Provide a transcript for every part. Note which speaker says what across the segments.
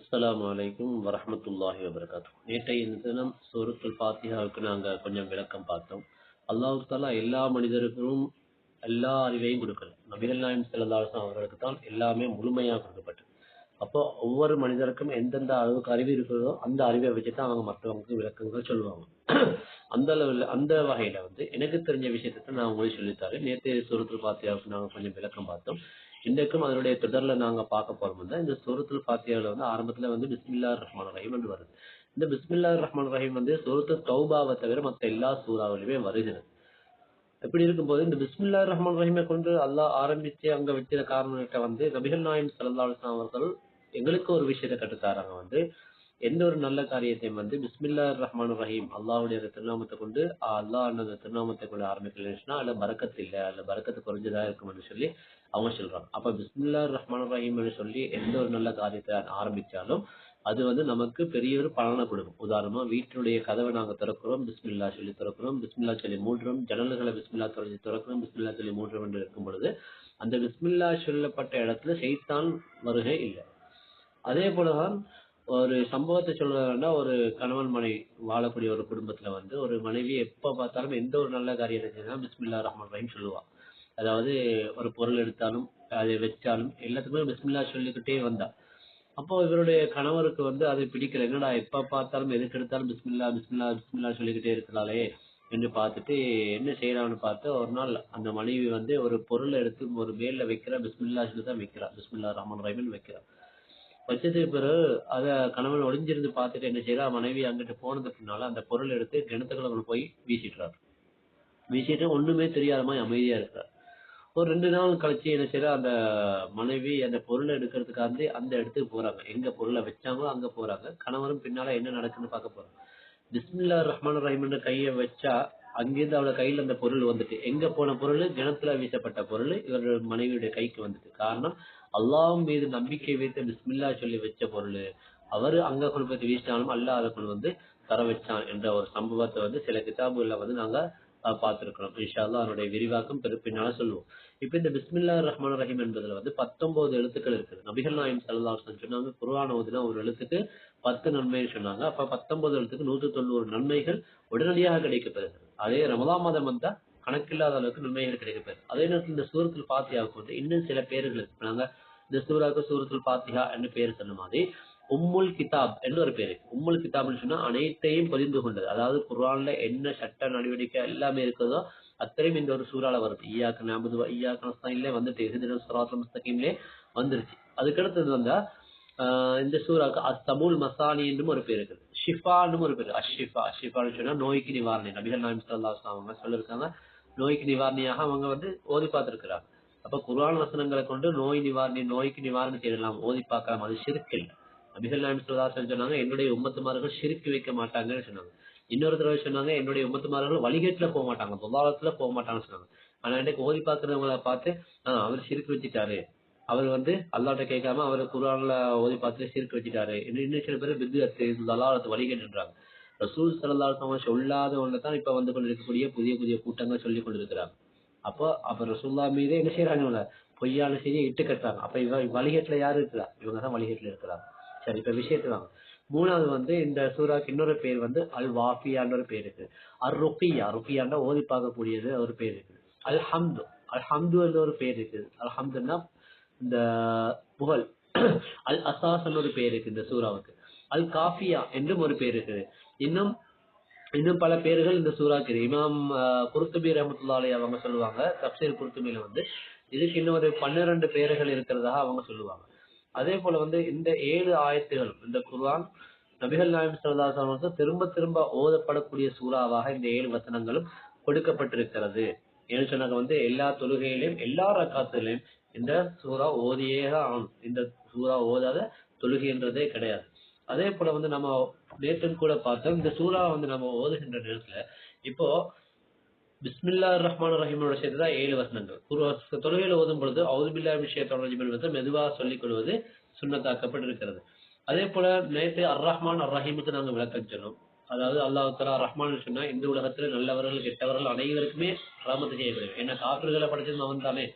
Speaker 1: அஸ்ஸலாமு அலைக்கும் வரஹ்மத்துல்லாஹி வபரகாத்துஹு. நேற்றைய தினம் சூரத்துல் ஃபாத்திஹாவுக்கு நாங்க கொஞ்சம் விளக்கம் பார்த்தோம். அல்லாஹ் தஆலா எல்லா மனிதருக்கும் எல்லா அறிவையும் கொடுக்கல. நபிகள் நாயகம் ஸல்லல்லாஹு அலைஹி வஸல்லம் அவர்களுக்கு தான் எல்லாமே முழுமையா கொடுக்கப்பட்டது. அப்போ ஒவ்வொரு மனிதருக்கும் எந்தெந்த அளவுக்கு அறிவு இருக்கிறதோ அந்த அறிவை வச்சு தான் அவங்க மற்றவங்களுக்கு விளக்கங்கள் சொல்லுவாங்க. அந்த அளவுல அந்த வகையில எனக்கு தெரிஞ்ச விஷயத்த நான் உங்களுக்கு சொல்லித்தரேன். நேற்றைய சூரத்துல் ஃபாத்திஹாவுக்கு நாங்க கொஞ்சம் விளக்கம் பார்த்தோம். இன்றைக்கும் அதனுடைய தொடர்ல நாங்க பார்க்க போறோம் இந்த சூரத்துல் ஃபாத்திஹால ஆரம்பத்துல பிஸ்மில்லாஹிர் ரஹ்மானிர் ரஹீம் என்று வருது. இந்த பிஸ்மில்லாஹிர் ரஹ்மானிர் ரஹீம் சூரத்து தௌபாவை தவிர மத்த எல்லா சூறாவிலுமே வருகிறது. இப்படி இருக்கும்போது இந்த பிஸ்மில்லாஹிர் ரஹ்மானிர் ரஹீமை கொண்டு அல்லாஹ் ஆரம்பிச்சு அங்க வச்ச காரணத்தை நபிகள் நாயகம் ஸல்லல்லாஹு அலைஹி வஸல்லம் அவர்கள் எங்களுக்கு ஒரு விஷயத்தை கற்றுத்தாராங்க. எந்த ஒரு நல்ல காரியத்தையும் பிஸ்மில்லாஹிர் ரஹ்மானிர் ரஹீம் அல்லாஹ்வுடைய திருநாமத்தை கொண்டு அல்லாஹ் அந்த திருநாமத்தை கொண்டு ஆரம்பிக்கலைன்னா அதுல பரக்கத்து இல்ல, அதுல பரக்கத்து குறைஞ்சதா இருக்கும்னு சொல்லி அவங்க சொல்றாங்க. அப்ப பிஸ்மில்லாஹிர் ரஹ்மானிர் ரஹீம் சொல்லி எந்த ஒரு நல்ல காரியத்தை ஆரம்பிச்சாலும் அது நமக்கு பெரிய ஒரு பலனை கொடுக்கும். உதாரணமா வீட்டினுடைய கதவை நாங்க திறக்கிறோம், பிஸ்மில்லா சொல்லி திறக்கிறோம், பிஸ்மில்லா சொல்லி மூடுறோம், ஜன்னல்களை பிஸ்மில்லா சொல்லி திறக்கிறோம், பிஸ்மில்லா சொல்லி மூடுறோம் என்று இருக்கும் பொழுது அந்த பிஸ்மில்லா சொல்லப்பட்ட இடத்துல ஷைத்தான் வருகை இல்லை. அதே போலதான் ஒரு சம்பவத்தை சொல்றதுன்னா, ஒரு கணவன் மனைவி வாழக்கூடிய ஒரு குடும்பத்துல ஒரு மனைவி எப்ப பார்த்தாலும் எந்த ஒரு நல்ல காரியம் செஞ்சாலும் பிஸ்மில்லாஹிர் ரஹ்மானிர் ரஹீம் சொல்லுவா. அதாவது ஒரு பொருள் எடுத்தாலும் அதை வச்சாலும் எல்லாத்துக்குமே பிஸ்மில்லா சொல்லிக்கிட்டே வந்தா. அப்போ இவருடைய கணவருக்கு அது பிடிக்கல. என்னடா எப்ப பார்த்தாலும் எதுக்கு எடுத்தாலும் பிஸ்மில்லா பிஸ்மில்லா பிஸ்மில்லா சொல்லிக்கிட்டே இருக்கிறாளே என்று பார்த்துட்டு என்ன செய்யலாம்னு பார்த்து ஒரு நாள் அந்த மனைவி ஒரு பொருளை எடுத்து ஒரு மேல வைக்கிறா, பிஸ்மில்லா சொல்லி தான் வைக்கிறா, பிஸ்மில்லாஹிர் ரஹ்மானிர் ரஹீம்னு வைக்கிறா. வச்சதுக்கு பிறகு அத கணவன் ஒளிஞ்சிருந்து பார்த்துட்டு என்ன செய்யறா, மனைவி அங்கிட்டு போனது பின்னால அந்த பொருள் எடுத்து கிணத்துக்குள்ள கொண்டு போய் வீசிடுறாரு. வீசிட்டு ஒண்ணுமே தெரியாத மாதிரி அமைதியா இருக்கிறார். ஒரு 2 நாள் கழிச்சு என்ன செய்யறா, அந்த மனைவி அந்த பொருளை எடுக்கிறதுக்காண்டி அந்த இடத்துக்கு போறாங்க. எங்க பொருளை வச்சாங்களோ அங்க போறாங்க. கணவரும் பின்னால என்ன நடக்குன்னு பார்க்க போறாங்க. பிஸ்மில்லாஹிர் ரஹ்மானிர் ரஹீம்னு கைய வச்சா அங்கிருந்து அவள கையில அந்த பொருள் வந்துட்டு. எங்க போன பொருள்? கிணத்துல வீசப்பட்ட பொருள் இவர் மனைவியுடைய கைக்கு வந்துட்டு. காரணம், அல்லாஹ் மீது நம்பிக்கை வைத்து பிஸ்மில்லா சொல்லி வச்ச பொருள். அவரு அங்க கொண்டு போய் வீசினாலும் அல்லாஹ் அதை கொண்டு தர வச்சான் என்ற ஒரு சம்பவத்தை சில கிதாபுகள்ல நாங்க பார்த்திருக்கிறோம். இன்ஷா அல்லாஹ் அதனுடைய விரிவாக்கம் பின்னால சொல்லுவோம். இப்ப இந்த பிஸ்மில்லாஹிர் ரஹ்மானிர் ரஹீம் என்பதுல 19 எழுத்துக்கள் இருக்குது. நபிகள் நாயகம் ஸல்லல்லாஹு அலைஹி வஸல்லம் சொன்னாங்க, குர்ஆன் ஓதினா ஒரு எழுத்துக்கு 10 நன்மைன்னு சொன்னாங்க. அப்ப 19 எழுத்துக்கு 190 நன்மைகள் உடனடியாக கிடைக்கப்பெறுகிறது. அதே ரமலான் மாதம் வந்தா கணக்கில்லாத அளவுக்கு நன்மைகள் கிடைக்கப்பெறுது. அதே நேரத்தில் இந்த சூரத்துல் ஃபாத்திஹாவுக்கு இன்னும் சில பேர்கள் இருக்கு. நாங்க இந்த சூறாவுக்கு சூரத்துல் ஃபாத்திஹா என்று பெயர் சொன்ன மாதிரி உம்முல் கிதாப் என்று ஒரு பேரு. உம்முல் கிதாப்னு சொன்னா அனைத்தையும் பதிந்து கொண்டது. அதாவது குர்ஆன்ல என்ன சட்ட நடவடிக்கை எல்லாமே இருக்குதோ அத்தனையும் இந்த ஒரு சூறால வருது. இய்யாக நஅபுது வ இய்யாக நஸ்தஈன்ல இஹ்தினஸ் ஸிராத்தல் முஸ்தகீம்லே வந்துருச்சு. அதுக்கு அடுத்தது இந்த சூறாக்கு அஸ்ஸபுல் மசானி என்றும் ஒரு பேர் இருக்குது. ஷிஃபான்னு ஒரு பேரு. அஷ்ஷிஃபா அஷ்ஷிஃபான்னு சொன்னா நோய்க்கு நிவாரணி. நபிகள் நாயகம் ஸல்லல்லாஹு அலைஹி வஸல்லம் அவங்க சொல்லிருக்காங்க, நோய்க்கு நிவாரணியாக அவங்க ஓதி பார்த்திருக்கிறாங்க. அப்ப குர்ஆன் வசனங்களை கொண்டு நோய்க்கு நிவாரணம் செய்யலாம், ஓதி பார்க்கலாம். அது ஷிர்க் இல்ல. நபிகள் நாயகம் ஸல்லல்லாஹு அலைஹி வஸல்லம் சொன்னாங்க, என்னுடைய உம்மத்துமார்கள் ஷிர்க் வைக்க மாட்டாங்கன்னு சொன்னாங்க. இன்னொரு தடவை சொன்னாங்க, என்னுடைய உம்மத்துமார்கள் வழிகேட்டுல போக மாட்டாங்க, தொலாலத்துல போக மாட்டாங்கன்னு சொன்னாங்க. ஆனா இன்னைக்கு ஓதி பார்க்கிறவங்களை பார்த்து அவர் ஷிர்க் வச்சுட்டாரு, அவர் அல்லாஹ்ட்ட கேட்காம அவர் குர்ஆன்ல ஓதி பார்த்து ஷிர்க் வச்சுட்டாரு, இன்னும் சில பேர் பித்அத் தலாலத் வழிகேட்டுன்றாங்க. ரசூல் ஸல்லல்லாஹு அலைஹி வஸல்லம் சொல்லாத ஒன்றை தான் இப்ப கொண்டிருக்கக்கூடிய புதிய புதிய கூட்டங்கள் சொல்லிக் கொண்டிருக்கிறாங்க. அப்ப ரசூலுல்லாஹ் மீதே என்ன செய்யறாங்க, இவங்க பொய்யான செய்தியை இட்டு கட்டுறாங்க. அப்ப வழிகேட்டுல யாரு இருக்கிறா? இவங்க தான் வழிகேட்டுல இருக்கிறாங்க. சரி, இப்ப விஷயத்துக்கு வாங்க. மூணாவது இந்த சூறாக்கு இன்னொரு பேர் அல் வாஃபியான்னு ஒரு பேர் இருக்கு. அர் ருக்கியா, ருக்கியான்னா ஓதி பார்க்கக்கூடியது ஒரு பேர் இருக்கு. அல் ஹம்து, அல் ஹம்து என்ற ஒரு பேர் இருக்கு. அல் ஹம்துன்னா இந்த புகழ். அல் அசாஸ் ஒரு பேர் இருக்கு இந்த சூறாவுக்கு. அல் காஃபியா என்றும் ஒரு பேர் இருக்குது. இன்னும் இன்னும் பல பேர்கள் இந்த சூறாக்கு இருக்கு. இமாம் குர்துபி ரஹ்மத்துல்லாஹி அலைஹி அவங்க சொல்லுவாங்க, தப்சீர் குர்துபில இதுக்கு இன்னும் ஒரு 12 பேர்கள் இருக்கிறதாக அவங்க சொல்லுவாங்க. அதே போல இந்த 7 ஆயத்துகள் இந்த குர்ஆன் நபிகள் நாயகம் ஸல்லல்லாஹு அலைஹி வஸல்லம் திரும்ப திரும்ப ஓதப்படக்கூடிய சூறாவாக இந்த 7 வசனங்களும் கொடுக்கப்பட்டிருக்கிறது. ஏன்னு சொன்னாங்க எல்லா தொழுகையிலும் எல்லா ரக்காத்துலயும் இந்த சூறா ஓதியே தான் ஆகணும். இந்த சூறா ஓதாத தொழுகைன்றதே கிடையாது. அதே போல நம்ம நேற்று கூட பார்த்தோம், இந்த சூறா நம்ம ஓதுகின்ற நேரத்துல இப்போ பிஸ்மில்லாஹிர் ரஹ்மானிர் ரஹீமோட சேர்த்து தான் 7 வசனங்கள். தொழுகையில ஓதும் பொழுது அவுது பில்லாஹி மினஷ் ஷைத்தானிர் ரஜீம் என்பதை மெதுவாக சொல்லிக் கொள்வது சுன்னத்தாக்கப்பட்டிருக்கிறது. அதே போல நேற்று அர் ரஹ்மான் அர் ரஹீமுக்கு நாங்கள் விளக்கம் சொன்னோம். அதாவது அல்லாஹ் தஆலா ரஹ்மான் சொன்னா இந்த உலகத்துல நல்லவர்கள் கெட்டவர்கள் அனைவருக்குமே ரஹ்மத் செய்யப்படுது. ஏன்னா காஃபிர்களை படைச்சது அவன் தானே,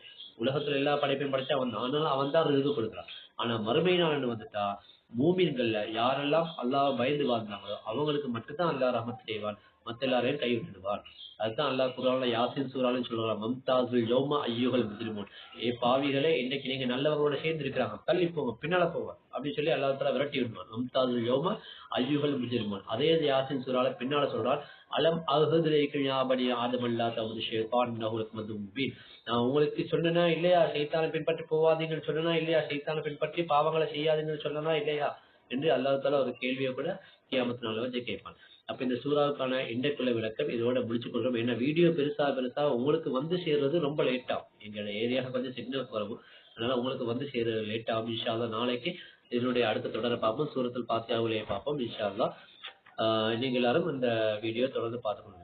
Speaker 1: உலகத்துல எல்லா படைப்பையும் படைச்சா அவன் தான். அதனால அவன் தான் ரிஸ்க் கொடுக்குறான். ஆனா மறுமை நாள் வந்துட்டா மூமின்கள்ல யாரெல்லாம் அல்லாஹ் பயந்து வாழ்ந்தாங்களோ அவங்களுக்கு மட்டும்தான் அல்லாஹ் ரஹ்மத் செய்வான், மத்த எல்லாரையும் கைவிட்டுடுவான். அதுதான் அல்லாஹ் குர்ஆன்ல யாசின் சூறால சொல்றான், மம்தாசுல் யௌம அய்யுஹல் முஜ்ரிமூன். பாவிகளே, இன்னைக்கு நீங்க நல்லவங்களோட சேர்ந்து இருக்கிறாங்க, தள்ளி போங்க, பின்னால போங்க அப்படின்னு சொல்லி அல்லாஹ் தஆலா விரட்டி விடுவான். மம்தாசுல் யௌம அய்யுஹல் முஜ்ரிமூன். அதே யாசின் சூறால பின்னால சொல்றான், அலம் அஹது இலைக்கும் யா பனி ஆதம் அல்லா தஅபுது ஷைத்தான் இன்னஹு லக்கும் அதுவும் முபீன். நான் உங்களுக்கு சொன்னேனா இல்லையா, ஷைத்தானை பின்பற்றி போவாதீங்கன்னு சொன்னேனா இல்லையா, ஷைத்தானை பின்பற்றி பாவங்களை செய்யாதீங்கன்னு சொன்னேனா இல்லையா என்று அல்லாஹ் தஆலா ஒரு கேள்வியை கூட கியாமத் நாள்ல வச்சு கேட்பான். அப்ப இந்த சூறாவுக்கான இன்றைக்குள்ள விளக்கம் இதோட முடிச்சுக் கொள்றோம். ஏன்னா வீடியோ பெருசா பெருசா உங்களுக்கு வந்து சேர்றது ரொம்ப லேட் ஆகும். எங்களோட ஏரியாவுக்கு கொஞ்சம் சிக்னல் குறைவு, அதனால உங்களுக்கு வந்து சேர்றது லேட் ஆகும். இன்ஷா அல்லாஹ் நாளைக்கு இதனுடைய அடுத்த தொடரை பார்ப்போம். சூரத்துல் ஃபாத்திஹாவிலேயே பார்ப்போம் இன்ஷா அல்லாஹ். நீங்க எல்லாரும் இந்த வீடியோ தொடர்ந்து பார்த்துக்கணும்.